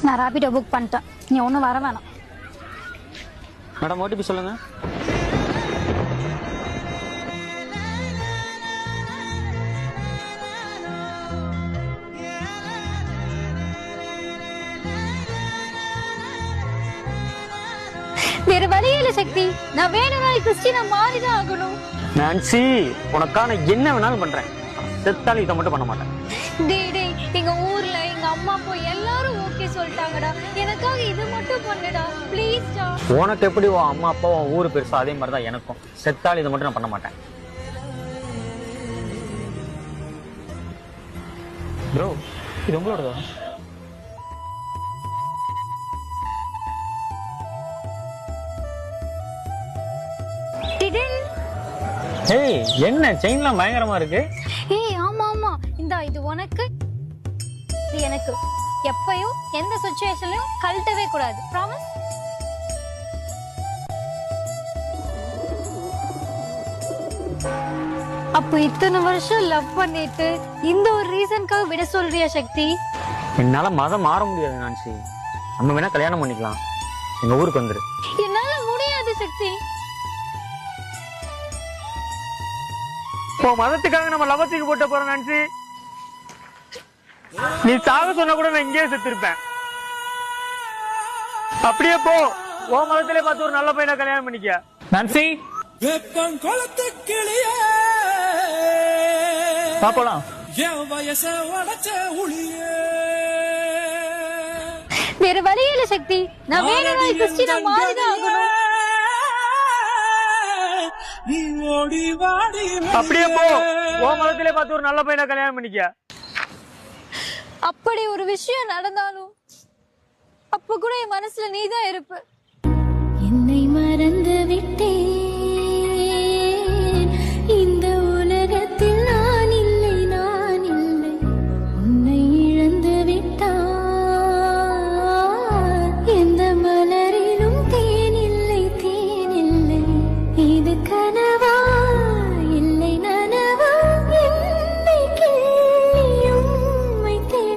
நான் ராபிடோ புக் பண்ணிட்டேன், நீ ஒன்றும் வர வேணாம். மேடம் ஓடிபி சொல்லுங்க. வேற வழி இல்ல சக்தி, நான் வேணும்னா கிறிஸ்டினா மாறிதான் ஆகணும். நான்சி, உனக்கான என்ன வேணாலும் பண்றேன், செத்தாலும் இதை மட்டும் பண்ண மாட்டேன். டேய் டேய், எங்க ஊர்ல எங்க அம்மா அப்பா எல்லாரும் ஓகே சொல்லிட்டாங்கடா, எனக்காக இது மட்டும் பண்ணுடா ப்ளீஸ் டா. உனக்கு எப்படி உன் அம்மா அப்பா உன் ஊரு பெருசா அதே மாதிரி தான் எனக்கும், செத்தாலும் இதை மட்டும் நான் பண்ண மாட்டேன். ப்ரோ இது உங்களோடதா? ஏய் என்ன செயின்லாம் பயங்கரமா இருக்கு. ஏய் ஆமா ஆமா, இந்தா இது உனக்கு, இது எனக்கு. எப்பயும் எந்த சிச்சுவேஷன்லயும் கழட்டவே கூடாது, ப்ராமிஸ். அப்போ இத்தனை வருஷம் லவ் பண்ணிட்டு இந்த ஒரு ரீசனுக்காக விட சொல்றியா சக்தி? என்னால மதம் மாற முடியாது நான்சி, நம்ம வேணா கல்யாணம் பண்ணிக்கலாம், எங்க ஊருக்கு வந்துரு. என்னால முடியாது சக்தி. இப்போ மதத்துக்காக நம்ம லவத்துக்கு போட்ட போறோம் நான்சி. நீ சாக சொன்னா கூட நான் இங்கேயே செத்துருப்பேன். அப்படியே போ, ஓ மதத்திலே பார்த்து ஒரு நல்ல பையனை கல்யாணம் பண்ணிக்க. நான்சி பாப்பலாம். வேற வழி இல்ல சக்தி, நான் வேணும்னா கிறிஸ்டினா மாறிதான் ஆகணும். அப்படியே போ, ஓ மதத்திலே பார்த்து ஒரு நல்ல பையனை கல்யாணம் பண்ணிக்க. அப்படி ஒரு விஷயம் நடந்தாலும் அப்ப கூட என் மனசுல நீதான் இருப்ப. என்னை மறந்து